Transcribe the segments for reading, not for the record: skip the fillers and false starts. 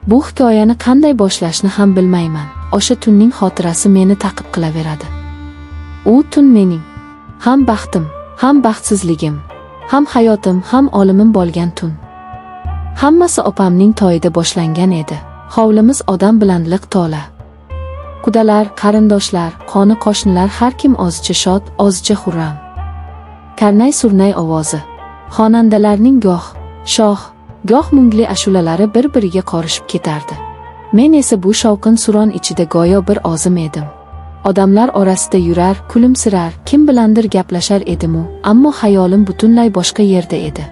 Bu hikoyani qanday boshlashni ham bilmayman. O'sha tunning xotirasi meni ta'qib qilaveradi. U tun mening ham baxtim, ham baxtsizligim, ham hayotim, ham olimim bo'lgan tun. Hammasi opamning to'yida boshlangan edi. Hovlimiz odam bilan liq to'la. Qudalar, qarindoshlar, qoni qo'shnilar har kim ozcha shod, ozcha xurram. Karnay-surnay ovozi, xonandalarning goh shoh, goh mungli ashulalari bir-biriga qorishib ketardi. Men esa bu shovqin-suron ichida go'yo bir ozim edim. Odamlar orasida yurar, kulimsirar, kim bilandir gaplashar edim-u, ammo xayolim butunlay boshqa yerda edi.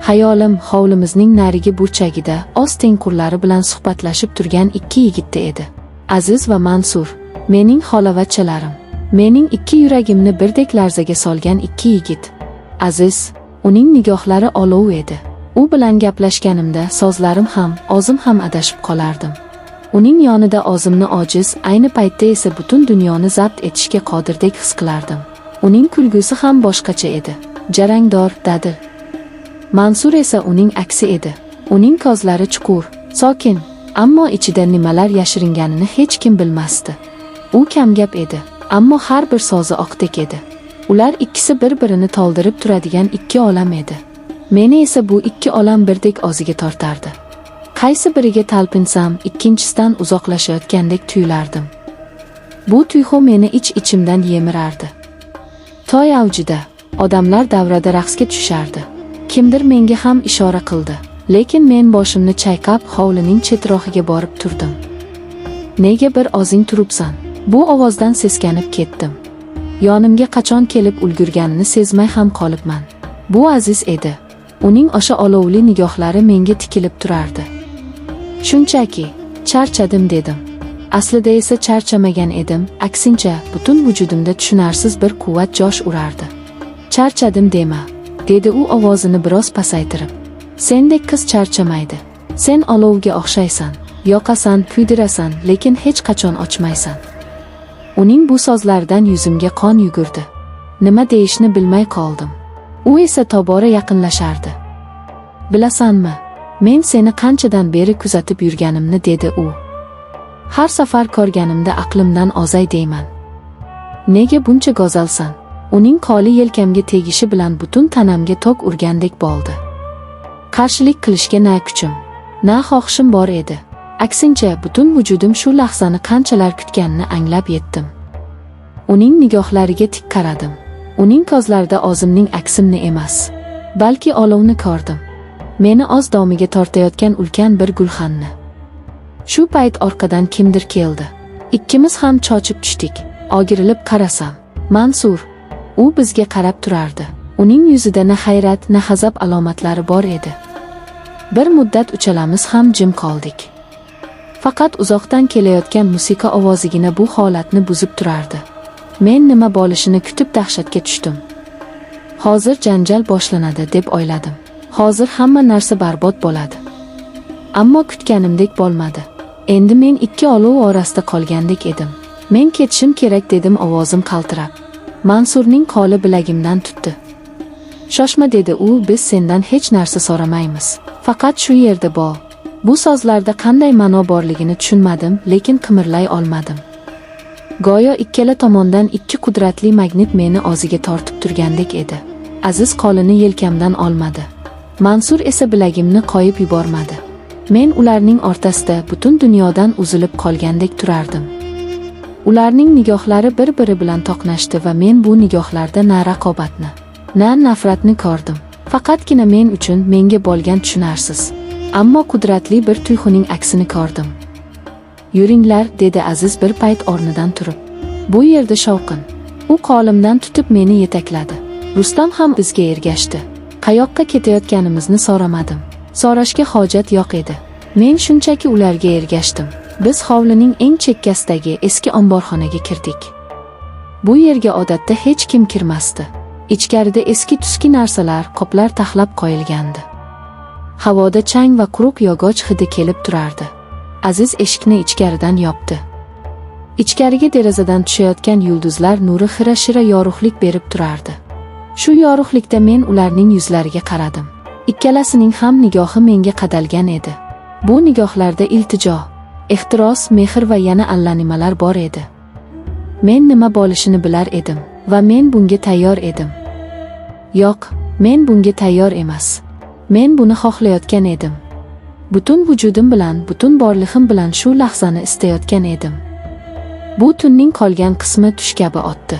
Xayolim hovlimizning narigi burchagida oz tengqurlari bilan suhbatlashib turgan ikki yigitda edi. Aziz va Mansur, mening xolavachchalarim, mening ikki yuragimni birdek larzaga solgan ikki yigit. Aziz, uning nigohlari olov edi. U bilan gaplashganimda sozlarim ham, o'zim ham adashib qolardim. Uning yonida o'zimni ojiz, ayni paytda esa butun dunyoni zabt etishga qodirdek his qilardim. Uning kulgusi ham boshqacha edi, jarangdor, dadil. Mansur esa uning aksi edi. Uning ko'zlari chuqur, sokin, ammo ichida nimalar yashiringanini hech kim bilmasdi. U kamgap edi, ammo har bir so'zi oqdek edi. Ular ikkisi bir-birini to'ldirib turadigan ikki olam edi. Meni esa bu ikki olam birdek o'ziga tortardi. Qaysi biriga talpinsam, ikkinchisidan uzoqlashayotgandek tuyulardim. Bu tuyg'u meni ich-ichimdan yemirardi. To'y avjida, odamlar davrada raqsga tushardi. Kimdir menga ham ishora qildi, lekin men boshimni chayqab hovlining chetroqiga borib turdim. Nega bir ozing turibsan? Bu ovozdan seskanib ketdim. Yonimga qachon kelib ulgurganini sezmay ham qolibman. Bu Aziz edi. Uning o'sha olovli nigohlari menga tikilib turardi. Shunchaki, charchadim dedim. Aslida esa charchamagan edim, aksincha, butun vujudimda tushunarsiz bir quvvat josh urardi. Charchadim dema, dedi u ovozini biroz pasaytirib. Sendek qiz charchamaydi. Sen olovga o'xshaysan, yoqasan, kuydirasan, lekin hech qachon ochmaysan. Uning bu so'zlaridan yuzimga qon yugurdi. Nima deyishni bilmay qoldim. U esa tobora yaqinlashardi. Bilasanmi, men seni qanchadan beri kuzatib yurganimni, dedi u. Har safar ko'rganimda aqlimdan ozay deyman. Nega buncha go'zalsan? Uning qo'li yelkamga tegishi bilan butun tanamga tok urgandek bo'ldi. Qarshilik qilishga na kuchim, na xohishim bor edi. Aksincha, butun vujudim shu lahzani qanchalar kutganini anglab yetdim. Uning nigohlariga tik qaradim. Uning ko'zlarida o'zimning aksimni emas, balki olovni ko'rdim. Meni o'z domiga tortayotgan ulkan bir gulxanni. Shu payt orqadan kimdir keldi. Ikkimiz ham chochib tushdik. O'girilib qarasam, Mansur. U bizga qarab turardi. Uning yuzida na hayrat, na g'azab alomatlari bor edi. Bir muddat uchalamiz ham jim qoldik. Faqat uzoqdan kelayotgan musiqa ovozigina bu holatni buzib turardi. Men nima bo'lishini kutib dahshatga tushdim. Hozir janjal boshlanadi deb o'yladim. Hozir hamma narsa barbod bo'ladi. Ammo kutganimdek bo'lmadi. Endi men ikki olov orasida qolgandek edim. Men ketishim kerak dedim ovozim qaltirab. Mansurning qo'li bilagimdan tutdi. Shoshma, dedi u, biz sendan hech narsa so'ramaymiz. Faqat shu yerda bo'l. Bu so'zlarda qanday ma'no borligini tushunmadim, lekin qimirlay olmadim. Go'yo ikkala tomondan ikki qudratli magnit meni o'ziga tortib turgandek edi. Aziz qo'lini yelkamdan olmadi. Mansur esa bilagimni qo'yib yubormadi. Men ularning o'rtasida butun dunyodan uzilib qolgandek turardim. Ularning nigohlari bir-biri bilan to'qnashdi va men bu nigohlarda na raqobatni, na nafratni ko'rdim. Faqatgina men uchun menga bo'lgan tushunarsiz, ammo qudratli bir tuyg'uning aksini ko'rdim. Yuringlar, dedi Aziz bir payt o'rnidan turib. Bu yerda shovqin. U qo'limdan tutib meni yetakladi. Rustam ham bizga ergashdi. Qayoqqa ketayotganimizni so'ramadim. So'rashga hojat yo'q edi. Men shunchaki ularga ergashdim. Biz hovlining eng chekkasidagi eski omborxonaga kirdik. Bu yerga odatda hech kim kirmasdi. Ichkarida eski-tuski narsalar, qoplar taxlab qo'yilgandi. Havoda chang va quruq yog'och hidi kelib turardi. Aziz eshikni ichkaridan yopdi. Ichkariga derazadan tushayotgan yulduzlar nuri xira-shira yorug'lik berib turardi. Shu yorug'likda men ularning yuzlariga qaradim. Ikkalasining ham nigohi menga qadalgan edi. Bu nigohlarda iltijo, ehtiros, mehr va yana allanimalar bor edi. Men nima bo'lishini bilar edim va men bunga tayyor edim. Yo'q, men bunga tayyor emas. Men buni xohlayotgan edim. Butun vujudim bilan, butun borlig'im bilan shu lahzani istayotgan edim. Bu tunning qolgan qismi tush kabi o'tdi.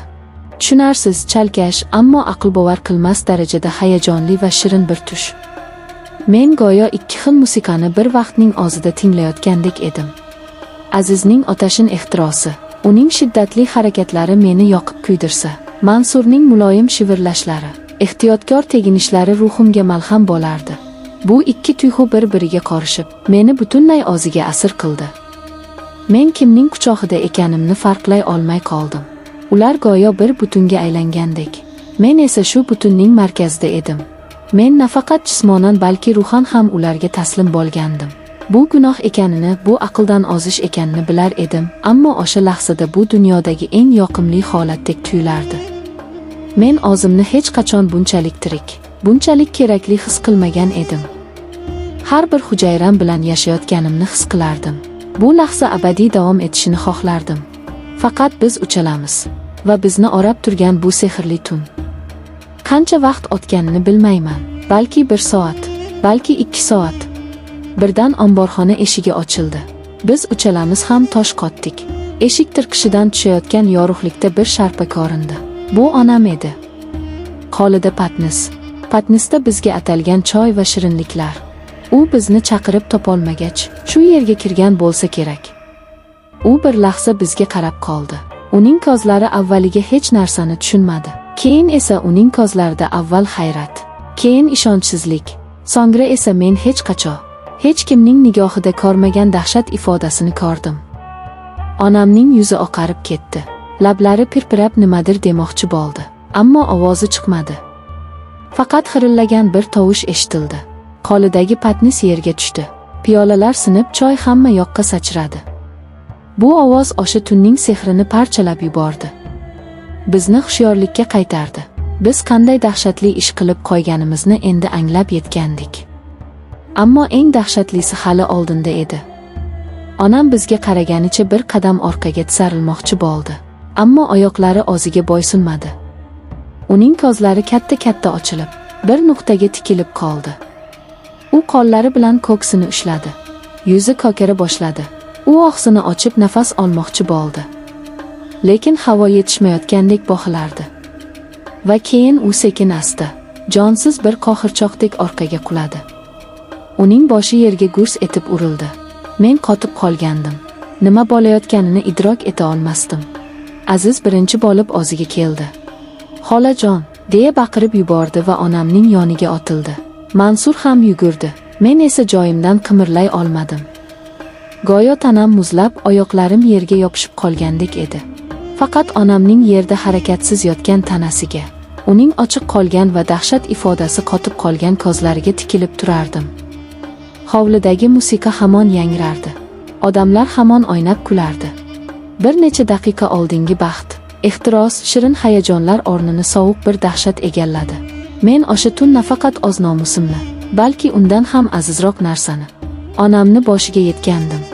Tushunarsiz, chalkash, ammo aql bovar qilmas darajada hayajonli va shirin bir tush. Men go'yo ikki xil musiqani bir vaqtning o'zida tinglayotgandek edim. Azizning otashin ehtirosi, uning shiddatli harakatlari meni yoqib kuydirsa, Mansurning muloyim shivirlashlari, ehtiyotkor teginishlari ruhimga malham bo'lardi. Bu ikki tuyg'u bir-biriga qorishib, meni butunlay o'ziga asir qildi. Men kimning quchog'ida ekanimni farqlay olmay qoldim. Ular go'yo bir butunga aylangandek. Men esa shu butunning markazida edim. Men nafaqat jismonan, balki ruhan ham ularga taslim bo'lgandim. Bu gunoh ekanini, bu aqldan ozish ekanini bilar edim, ammo o'sha lahzada bu dunyodagi eng yoqimli holatdek tuyulardi. Men o'zimni hech qachon bunchalik tirik, bunchalik kerakli his qilmagan edim. Har bir hujayram bilan yashayotganimni his qilardim. Bu lahza abadiy davom etishini xohlardim. Faqat biz uchalamiz va bizni o'rab turgan bu sehrli tun. Qancha vaqt o'tganini bilmayman. Balki 1 soat, balki 2 soat. Birdan omborxona eshigi ochildi. Biz uchalamiz ham tosh qotdik. Eshik tirqishidan tushayotgan yorug'likda bir sharpa ko'rindi. Bu onam edi. Qo'lida patnis. Patnisda bizga atalgan choy va shirinliklar. U bizni chaqirib topolmagach, shu yerga kirgan bo'lsa kerak. U bir lahza bizga qarab qoldi. Uning ko'zlari avvaliga hech narsani tushunmadi. Keyin esa uning ko'zlarida avval hayrat, keyin ishonchsizlik, so'ngra esa men hech qachon, hech kimning nigohida ko'rmagan dahshat ifodasini ko'rdim. Onamning yuzi oqarib ketdi. Lablari pirpirab nimadir demoqchi bo'ldi, ammo ovozi chiqmadi. Faqat xirillagan bir tovush eshitildi. Qo'lidagi patnis yerga tushdi. Piyolalar sinib, choy hamma yoqqa sachradi. Bu ovoz o'sha tunning sehrini parchalab yubordi. Bizni hushyorlikka qaytardi. Biz qanday dahshatli ish qilib qo'yganimizni endi anglab yetgandik. Ammo eng dahshatlisi hali oldinda edi. Onam bizga qaraganicha bir qadam orqaga tisarilmoqchi bo'ldi, ammo oyoqlari o'ziga bo'ysunmadi. Uning ko'zlari katta-katta ochilib, bir nuqtaga tikilib qoldi. U qo'llari bilan ko'ksini ushladi. Yuzi ko'kara boshladi. U og'zini ochib nafas olmoqchi bo'ldi. Lekin havo yetishmayotgandek boqilardi. Va keyin u sekin-asta, jonsiz bir qohirchoqdek orqaga quladi. Uning boshi yerga gurs etib urildi. Men qotib qolgandim. Nima bo'layotganini idrok eta olmasdim. Aziz birinchi bo'lib o'ziga keldi. "Xolajon!" deya baqirib yubordi va onamning yoniga otildi. Mansur ham yugurdi. Men esa joyimdan qimirlay olmadim. Go'yo tanam muzlab, oyoqlarim yerga yopishib qolgandek edi. Faqat onamning yerda harakatsiz yotgan tanasiga, uning ochiq qolgan va dahshat ifodasi qotib qolgan ko'zlariga tikilib turardim. Hovlidagi musiqa hamon yangrardi. Odamlar hamon o'ynab kulardi. Bir necha daqiqa oldingi baxt, ehtiros, shirin hayajonlar o'rnini sovuq bir dahshat egalladi. Men o'sha tun nafaqat o'z nomusimni, balki undan ham azizroq narsani, onamni boshiga yetgandim.